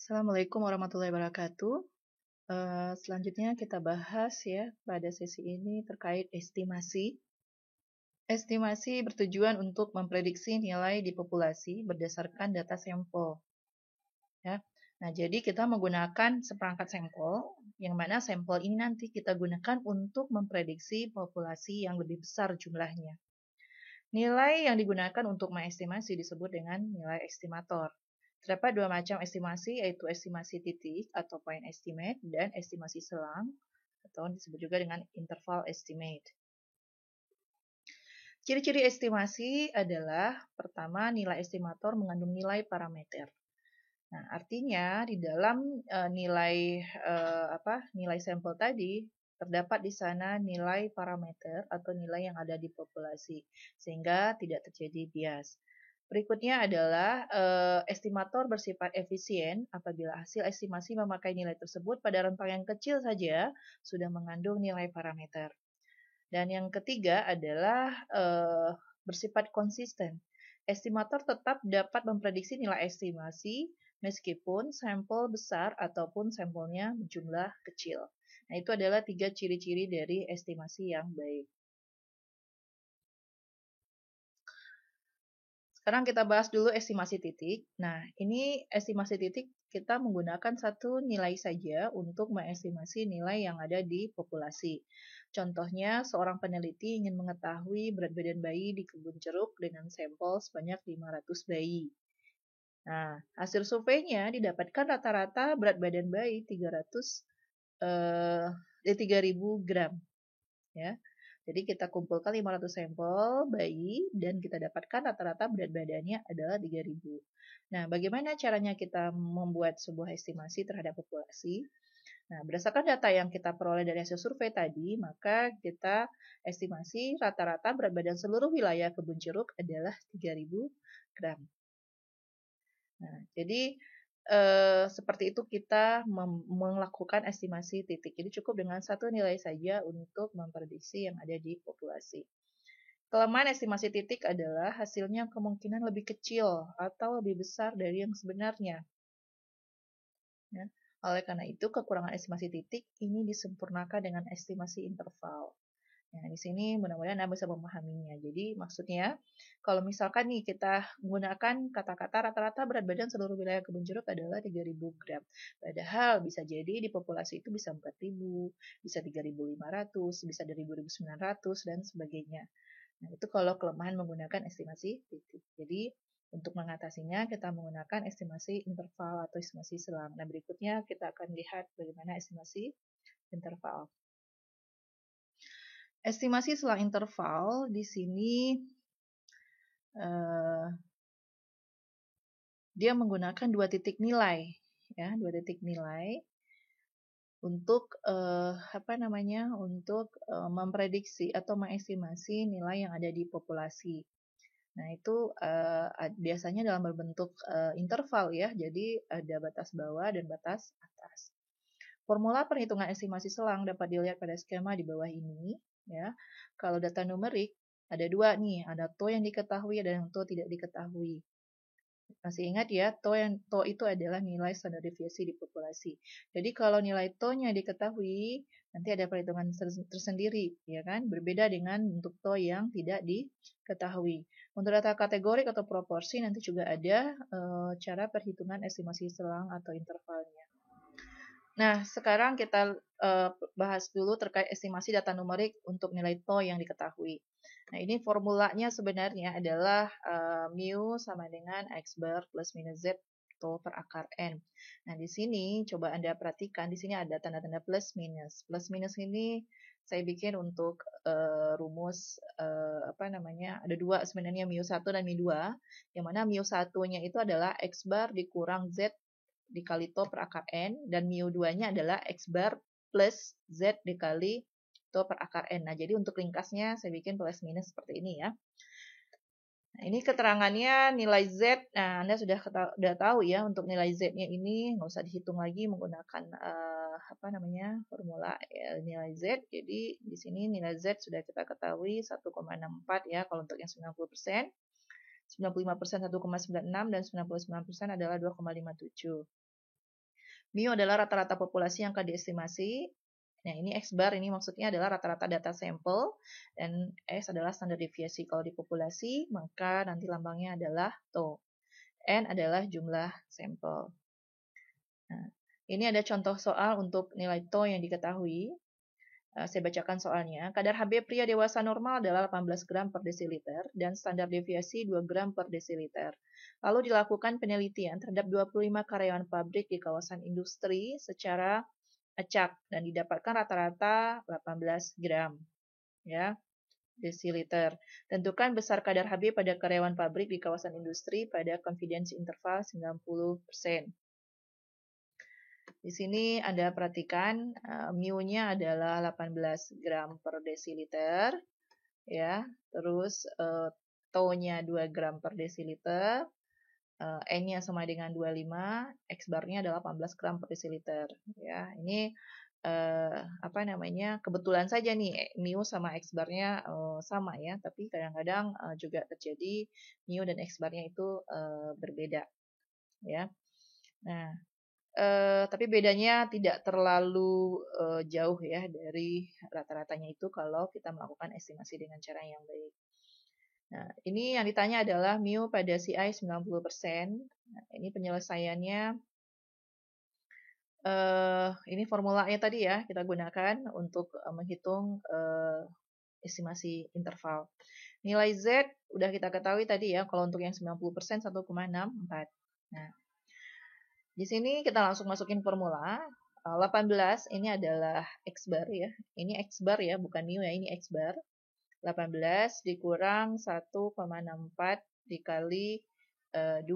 Assalamualaikum warahmatullahi wabarakatuh. Selanjutnya kita bahas ya pada sesi ini terkait estimasi. Estimasi bertujuan untuk memprediksi nilai di populasi berdasarkan data sampel. Ya. Nah, jadi kita menggunakan seperangkat sampel, yang mana sampel ini nanti kita gunakan untuk memprediksi populasi yang lebih besar jumlahnya. Nilai yang digunakan untuk mengestimasi disebut dengan nilai estimator. Terdapat dua macam estimasi, yaitu estimasi titik atau point estimate dan estimasi selang atau disebut juga dengan interval estimate. Ciri-ciri estimasi adalah pertama, nilai estimator mengandung nilai parameter. Nah, artinya di dalam nilai sampel tadi terdapat di sana nilai parameter atau nilai yang ada di populasi sehingga tidak terjadi bias. Berikutnya adalah estimator bersifat efisien apabila hasil estimasi memakai nilai tersebut pada rentang yang kecil saja sudah mengandung nilai parameter. Dan yang ketiga adalah bersifat konsisten. Estimator tetap dapat memprediksi nilai estimasi meskipun sampel besar ataupun sampelnya jumlah kecil. Nah, itu adalah 3 ciri-ciri dari estimasi yang baik. Sekarang kita bahas dulu estimasi titik. Nah, ini estimasi titik kita menggunakan satu nilai saja untuk mengestimasi nilai yang ada di populasi. Contohnya, seorang peneliti ingin mengetahui berat badan bayi di kebun jeruk dengan sampel sebanyak 500 bayi. Nah, hasil surveinya didapatkan rata-rata berat badan bayi 3.000 gram. Ya. Jadi kita kumpulkan 500 sampel bayi dan kita dapatkan rata-rata berat badannya adalah 3.000. Nah, bagaimana caranya kita membuat sebuah estimasi terhadap populasi? Nah, berdasarkan data yang kita peroleh dari hasil survei tadi, maka kita estimasi rata-rata berat badan seluruh wilayah kebun jeruk adalah 3.000 gram. Nah, jadi seperti itu kita melakukan estimasi titik. Jadi cukup dengan satu nilai saja untuk memprediksi yang ada di populasi. Kelemahan estimasi titik adalah hasilnya kemungkinan lebih kecil atau lebih besar dari yang sebenarnya. Ya. Oleh karena itu, kekurangan estimasi titik ini disempurnakan dengan estimasi interval. Nah, di sini mudah-mudahan Anda bisa memahaminya. Jadi, maksudnya, kalau misalkan nih kita menggunakan kata-kata rata-rata berat badan seluruh wilayah kebun jeruk adalah 3.000 gram. Padahal bisa jadi di populasi itu bisa 4.000, bisa 3.500, bisa dari 1.900, dan sebagainya. Nah, itu kalau kelemahan menggunakan estimasi titik. Jadi, untuk mengatasinya, kita menggunakan estimasi interval atau estimasi selang. Nah, berikutnya kita akan lihat bagaimana estimasi interval. Estimasi selang interval di sini dia menggunakan dua titik nilai, ya, dua titik nilai untuk memprediksi atau mengestimasi nilai yang ada di populasi. Nah, itu biasanya dalam berbentuk interval ya, jadi ada batas bawah dan batas atas. Formula perhitungan estimasi selang dapat dilihat pada skema di bawah ini. Ya, kalau data numerik ada dua nih, ada to yang diketahui dan yang to tidak diketahui. Masih ingat ya, to itu adalah nilai standar deviasi di populasi. Jadi kalau nilai to-nya diketahui, nanti ada perhitungan tersendiri, ya kan? Berbeda dengan untuk to yang tidak diketahui. Untuk data kategorik atau proporsi nanti juga ada cara perhitungan estimasi selang atau intervalnya. Nah, sekarang kita bahas dulu terkait estimasi data numerik untuk nilai to yang diketahui. Nah, ini formulanya sebenarnya adalah mu sama dengan x bar plus minus z to per akar n. Nah, di sini coba Anda perhatikan, di sini ada tanda-tanda plus minus. Plus minus ini saya bikin untuk rumus ada dua sebenarnya, mu1 dan mu2, yang mana mu1-nya itu adalah x bar dikurang z dikali to per akar n, dan mu2-nya adalah x bar plus z dikali to per akar n. Nah, jadi untuk ringkasnya saya bikin plus minus seperti ini ya. Nah, ini keterangannya nilai z. Nah, Anda sudah tahu ya, untuk nilai z-nya ini nggak usah dihitung lagi menggunakan formula nilai z. Jadi di sini nilai z sudah kita ketahui 1,64 ya kalau untuk yang 90%. 95% 1,96 dan 99% adalah 2,57. Mu adalah rata-rata populasi yang akan diestimasi. Nah, ini X bar ini maksudnya adalah rata-rata data sampel, dan S adalah standar deviasi kalau di populasi, maka nanti lambangnya adalah tau. N adalah jumlah sampel. Nah, ini ada contoh soal untuk nilai tau yang diketahui. Saya bacakan soalnya. Kadar Hb pria dewasa normal adalah 18 gram per desiliter dan standar deviasi 2 gram per desiliter. Lalu dilakukan penelitian terhadap 25 karyawan pabrik di kawasan industri secara acak dan didapatkan rata-rata 18 gram ya desiliter. Tentukan besar kadar Hb pada karyawan pabrik di kawasan industri pada confidence interval 90%. Di sini Anda perhatikan mu-nya adalah 18 gram per desiliter ya. Terus tau-nya 2 gram per desiliter. N-nya sama dengan 25, X bar-nya adalah 18 gram per desiliter ya. Ini apa namanya? Kebetulan saja nih mu sama X bar-nya sama ya, tapi kadang-kadang juga terjadi mu dan X bar-nya itu berbeda ya. Nah, tapi bedanya tidak terlalu jauh ya dari rata-ratanya itu kalau kita melakukan estimasi dengan cara yang baik. Nah, ini yang ditanya adalah mu pada CI 90%. Nah, ini penyelesaiannya, ini formulanya tadi ya, kita gunakan untuk menghitung estimasi interval. Nilai Z udah kita ketahui tadi ya, kalau untuk yang 90% 1,64. Nah, di sini kita langsung masukin formula. 18 ini adalah X bar ya. Ini X bar ya, bukan mu ya, ini X bar. 18 dikurang 1,64 dikali 2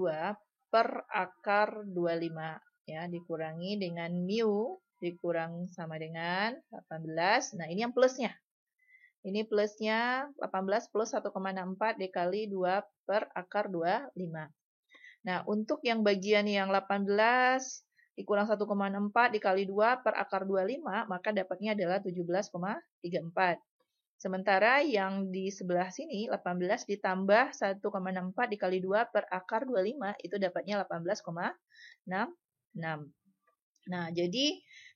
per akar 25 ya, dikurangi dengan mu dikurang sama dengan 18. Nah, ini yang plusnya. Ini plusnya 18 plus 1,64 dikali 2 per akar 25. Nah, untuk yang bagian yang 18 dikurang 1,64 dikali 2 per akar 25, maka dapatnya adalah 17,34. Sementara yang di sebelah sini 18 ditambah 1,64 dikali 2 per akar 25 itu dapatnya 18,66. Nah, jadi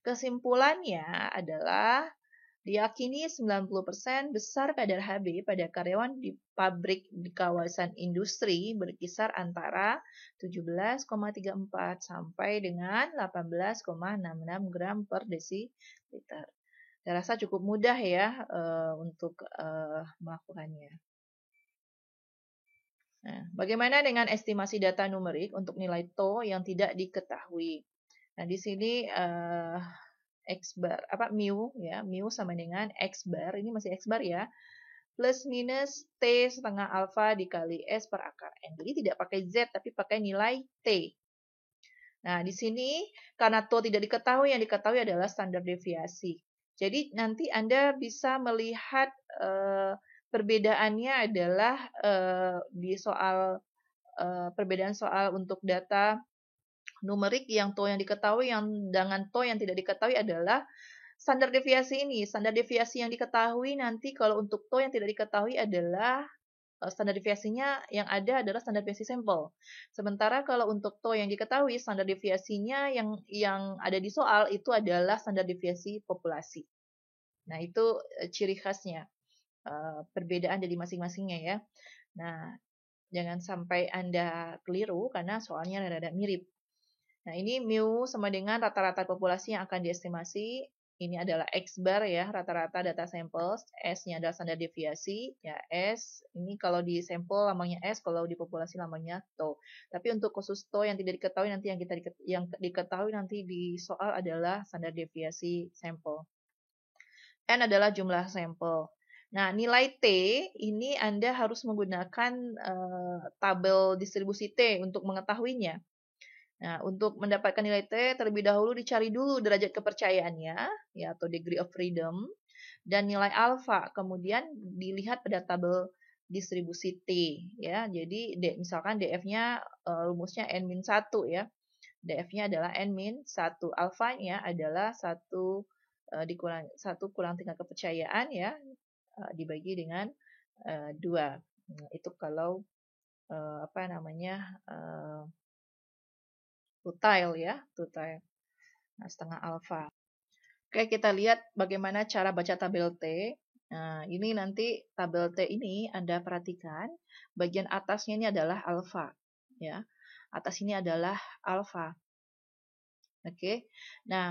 kesimpulannya adalah diyakini 90% besar kadar Hb pada karyawan di pabrik di kawasan industri berkisar antara 17,34 sampai dengan 18,66 gram per desiliter. Saya rasa cukup mudah ya untuk melakukannya. Nah, bagaimana dengan estimasi data numerik untuk nilai tau yang tidak diketahui? Nah, di sini X bar mu ya, mu sama dengan X bar, ini masih X bar ya, plus minus T setengah alfa dikali S per akar N. Jadi tidak pakai Z tapi pakai nilai T. Nah, di sini karena tau tidak diketahui, yang diketahui adalah standar deviasi. Jadi nanti Anda bisa melihat perbedaannya adalah di soal perbedaan soal untuk data numerik yang tau yang diketahui yang dengan tau yang tidak diketahui adalah standar deviasi ini. Standar deviasi yang diketahui nanti kalau untuk tau yang tidak diketahui adalah standar deviasinya yang ada adalah standar deviasi sampel. Sementara kalau untuk tau yang diketahui, standar deviasinya yang ada di soal itu adalah standar deviasi populasi. Nah, itu ciri khasnya, perbedaan dari masing-masingnya ya. Nah, jangan sampai Anda keliru karena soalnya rada mirip. Nah, ini mu sama dengan rata-rata populasi yang akan diestimasi. Ini adalah X bar ya, rata-rata data samples. S-nya adalah standar deviasi. Ya, S. Ini kalau di sampel lambangnya S, kalau di populasi lambangnya tau. Tapi untuk khusus tau yang tidak diketahui nanti yang diketahui nanti di soal adalah standar deviasi sampel. N adalah jumlah sampel. Nah, nilai T ini Anda harus menggunakan tabel distribusi T untuk mengetahuinya. Nah, untuk mendapatkan nilai T, terlebih dahulu dicari dulu derajat kepercayaannya, ya, atau degree of freedom, dan nilai alfa. Kemudian dilihat pada tabel distribusi T, ya. Jadi, misalkan DF-nya rumusnya N-1 ya. DF-nya adalah N-1. Alfanya adalah 1 kurang tingkat kepercayaan, ya, dibagi dengan 2. Nah, itu kalau tutile ya, tutile. Nah, setengah alfa. Oke, kita lihat bagaimana cara baca tabel T. Nah, ini nanti tabel T ini Anda perhatikan, bagian atasnya ini adalah alfa. Ya, atas ini adalah alfa. Oke, nah,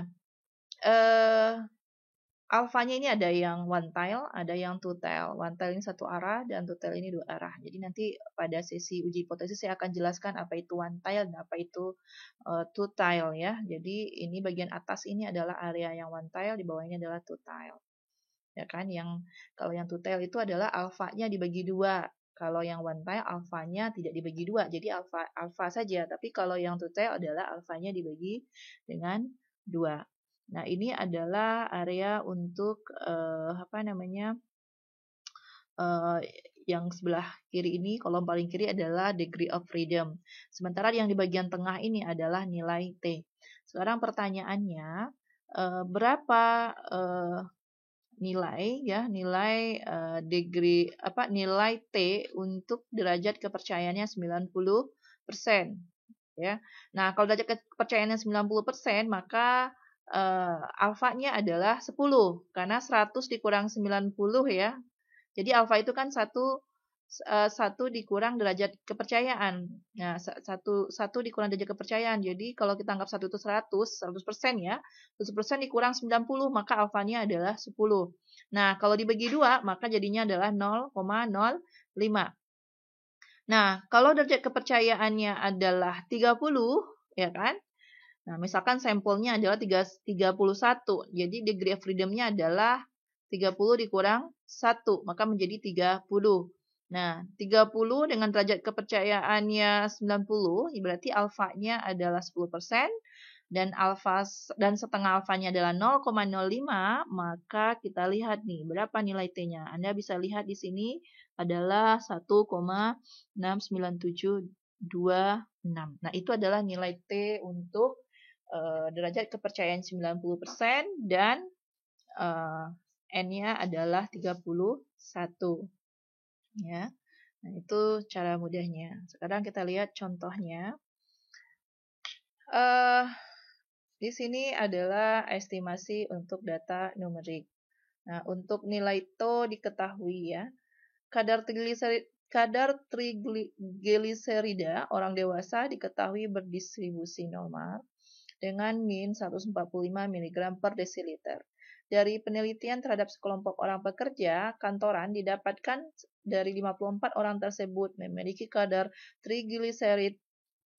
alfanya ini ada yang one tile, ada yang two tile. One tile ini satu arah dan two tile ini dua arah. Jadi nanti pada sesi uji hipotesis saya akan jelaskan apa itu one tile dan apa itu two tile ya. Jadi ini bagian atas ini adalah area yang one tile, di bawahnya adalah two tile. Ya kan? Yang kalau yang two tile itu adalah alfanya dibagi dua. Kalau yang one tile alfanya tidak dibagi dua. Jadi alfa saja. Tapi kalau yang two tile adalah alfanya dibagi dengan dua. Nah, ini adalah area untuk yang sebelah kiri ini, kolom paling kiri adalah degree of freedom. Sementara yang di bagian tengah ini adalah nilai T. Sekarang pertanyaannya, berapa nilai T untuk derajat kepercayaannya 90%. Ya. Nah, kalau derajat kepercayaannya 90%, maka alfanya adalah 10 karena 100 dikurang 90 ya. Jadi alfa itu kan satu dikurang derajat kepercayaan. Nah, satu dikurang derajat kepercayaan. Jadi kalau kita anggap 1 itu 100% ya. 100% dikurang 90 maka alfanya adalah 10. Nah, kalau dibagi 2 maka jadinya adalah 0,05. Nah, kalau derajat kepercayaannya adalah 30, ya kan? Nah, misalkan sampelnya adalah 31. Jadi degree of freedom-nya adalah 30 dikurang 1, maka menjadi 30. Nah, 30 dengan derajat kepercayaannya 90, berarti alfanya adalah 10%, dan setengah alfanya adalah 0,05, maka kita lihat nih berapa nilai T-nya. Anda bisa lihat di sini adalah 1,69726. Nah, itu adalah nilai T untuk derajat kepercayaan 90% dan N-nya adalah 31. Ya. Nah, itu cara mudahnya. Sekarang kita lihat contohnya. Di sini adalah estimasi untuk data numerik. Nah, untuk nilai TO diketahui ya. Kadar trigliserida orang dewasa diketahui berdistribusi normal dengan min 145 mg per desiliter. Dari penelitian terhadap sekelompok orang pekerja kantoran didapatkan dari 54 orang tersebut memiliki kadar trigliserid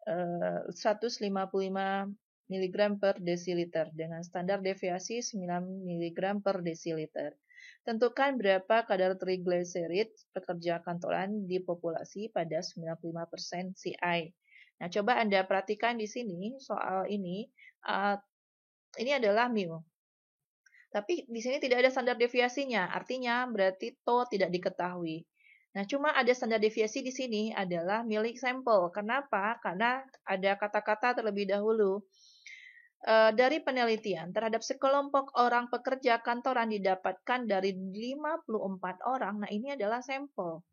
155 mg per desiliter dengan standar deviasi 9 mg per desiliter. Tentukan berapa kadar trigliserid pekerja kantoran di populasi pada 95% CI. Nah, coba Anda perhatikan di sini soal ini. Ini adalah mu. Tapi di sini tidak ada standar deviasinya, artinya berarti TO tidak diketahui. Nah, cuma ada standar deviasi di sini adalah milik sampel. Kenapa? Karena ada kata-kata terlebih dahulu. Dari penelitian terhadap sekelompok orang pekerja kantoran didapatkan dari 54 orang. Nah, ini adalah sampel.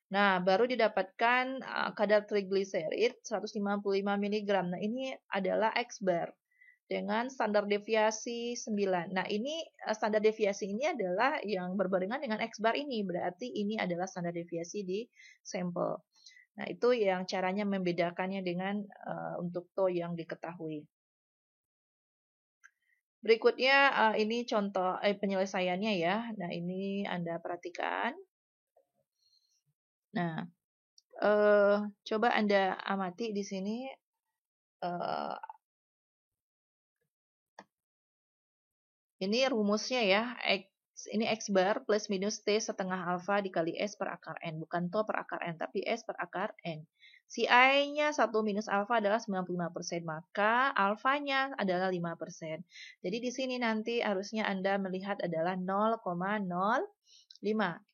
Nah, baru didapatkan kadar trigliserid 155 mg. Nah, ini adalah X-bar dengan standar deviasi 9. Nah, ini standar deviasi ini adalah yang berbarengan dengan X-bar ini. Berarti ini adalah standar deviasi di sampel. Nah, itu yang caranya membedakannya dengan untuk TO yang diketahui. Berikutnya ini contoh penyelesaiannya ya. Nah, ini Anda perhatikan. Nah, coba Anda amati di sini. Ini rumusnya ya. Ini X bar plus minus T setengah alfa dikali S per akar N. Bukan TO per akar N, tapi S per akar N. CI-nya 1 minus alfa adalah 95%, maka alfanya adalah 5%. Jadi di sini nanti harusnya Anda melihat adalah 0,05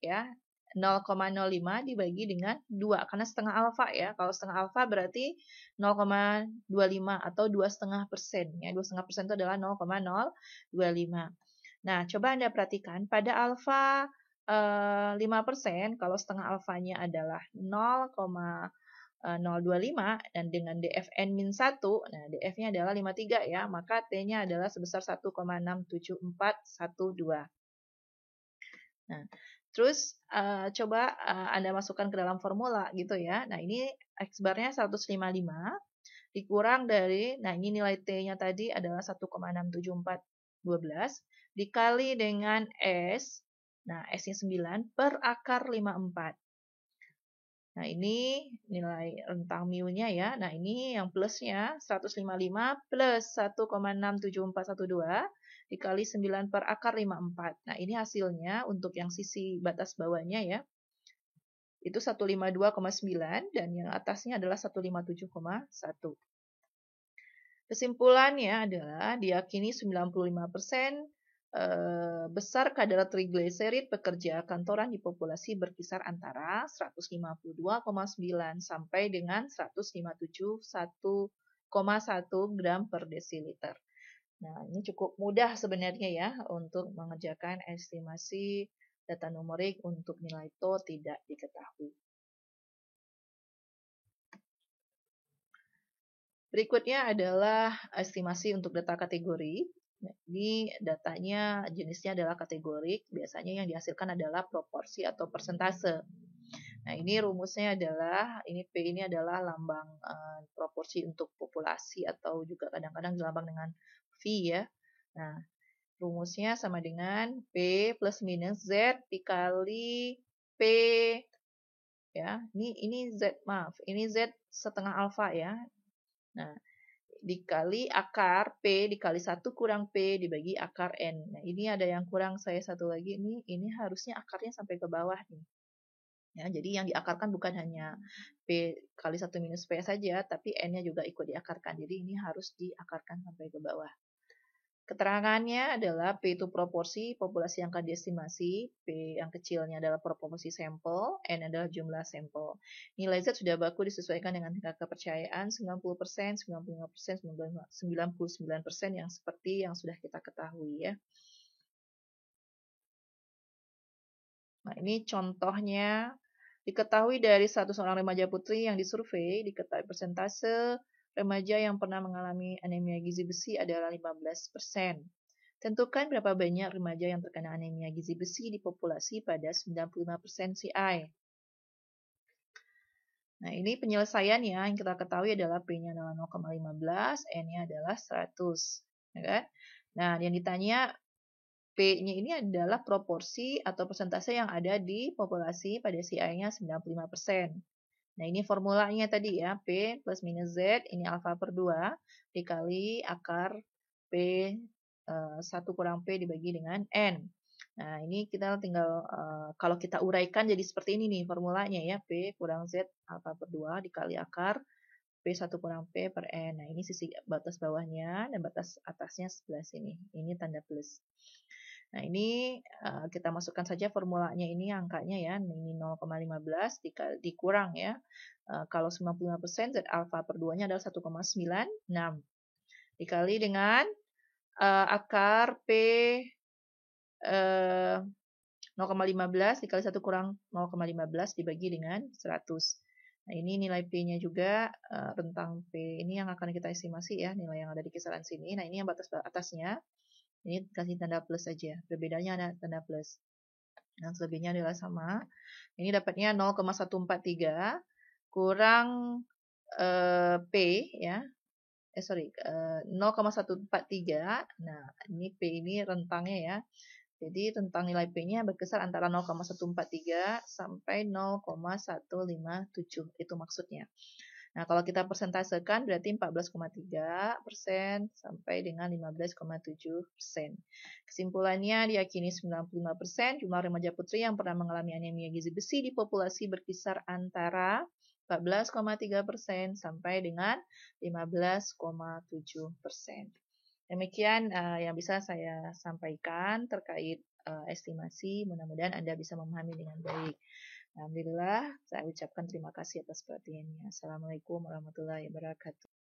ya. 0,05 dibagi dengan 2 karena setengah alfa ya. Kalau setengah alfa berarti 0,25 atau 2,5% ya. 2,5% itu adalah 0,025. Nah, coba Anda perhatikan pada alfa 5%, kalau setengah alfanya adalah 0,25 dan dengan DFN-1, nah DF-nya adalah 53 ya, maka T-nya adalah sebesar 1,67412. Nah, terus coba Anda masukkan ke dalam formula gitu ya. Nah, ini X bar-nya 155 dikurang dari, nah ini nilai T-nya tadi adalah 1,67412 dikali dengan S, nah S-nya 9 per akar 54. Nah, ini nilai rentang mu-nya ya. Nah, ini yang plusnya 155 plus 1,67412 dikali 9 per akar 54. Nah, ini hasilnya untuk yang sisi batas bawahnya ya. Itu 152,9 dan yang atasnya adalah 157,1. Kesimpulannya adalah diyakini 95% besar kadar trigliserid pekerja kantoran di populasi berkisar antara 152,9 sampai dengan 157,1 gram per desiliter. Nah, ini cukup mudah sebenarnya ya untuk mengerjakan estimasi data numerik untuk nilai TO tidak diketahui. Berikutnya adalah estimasi untuk data kategori. Nah, ini datanya jenisnya adalah kategorik, biasanya yang dihasilkan adalah proporsi atau persentase. Nah, ini rumusnya adalah, ini P ini adalah lambang proporsi untuk populasi atau juga kadang-kadang dilambang dengan V ya. Nah, rumusnya sama dengan P plus minus Z dikali P ya. Ini Z, maaf, ini Z setengah alfa ya. Nah, dikali akar P dikali 1 kurang P dibagi akar N. Nah, ini ada yang kurang saya satu lagi. Ini harusnya akarnya sampai ke bawah nih. Ya, jadi yang diakarkan bukan hanya P kali 1 minus P saja, tapi N-nya juga ikut diakarkan. Jadi ini harus diakarkan sampai ke bawah. Keterangannya adalah P itu proporsi populasi yang akan diestimasi, P yang kecilnya adalah proporsi sampel, N adalah jumlah sampel. Nilai Z sudah baku disesuaikan dengan tingkat kepercayaan 90%, 95%, 99% yang seperti yang sudah kita ketahui ya. Nah, ini contohnya. Diketahui dari 100 orang remaja putri yang disurvei, diketahui persentase remaja yang pernah mengalami anemia gizi besi adalah 15%. Tentukan berapa banyak remaja yang terkena anemia gizi besi di populasi pada 95% CI. Nah, ini penyelesaiannya yang kita ketahui adalah P-nya adalah 0,15, N-nya adalah 100. Ya kan? Nah, yang ditanya P-nya ini adalah proporsi atau persentase yang ada di populasi pada CI-nya 95%. Nah, ini formulanya tadi ya, P plus minus Z, ini alfa per 2, dikali akar P 1 kurang P dibagi dengan N. Nah, ini kita tinggal, kalau kita uraikan jadi seperti ini nih formulanya ya, P kurang Z alfa per 2 dikali akar P 1 kurang P per N. Nah, ini sisi batas bawahnya dan batas atasnya sebelah sini. Ini tanda plus. Nah, ini kita masukkan saja formulanya ini angkanya ya, ini 0,15 dikurang ya. Kalau 95% Z alfa per 2-nya adalah 1,96. Dikali dengan akar P 0,15 dikali 1 kurang 0,15 dibagi dengan 100. Nah, ini nilai P-nya juga, rentang P ini yang akan kita estimasi ya, nilai yang ada di kisaran sini. Nah, ini yang batas atasnya. Ini kasih tanda plus saja. Perbedaannya ada tanda plus. Dan selebihnya adalah sama. Ini dapatnya 0,143 kurang P ya. 0,143. Nah, ini P ini rentangnya ya. Jadi rentang nilai P-nya berkisar antara 0,143 sampai 0,157. Itu maksudnya. Nah, kalau kita persentasekan berarti 14,3% sampai dengan 15,7%. Kesimpulannya diyakini 95% jumlah remaja putri yang pernah mengalami anemia gizi besi di populasi berkisar antara 14,3% sampai dengan 15,7%. Demikian yang bisa saya sampaikan terkait estimasi. Mudah-mudahan Anda bisa memahami dengan baik. Alhamdulillah, saya ucapkan terima kasih atas perhatiannya. Assalamualaikum warahmatullahi wabarakatuh.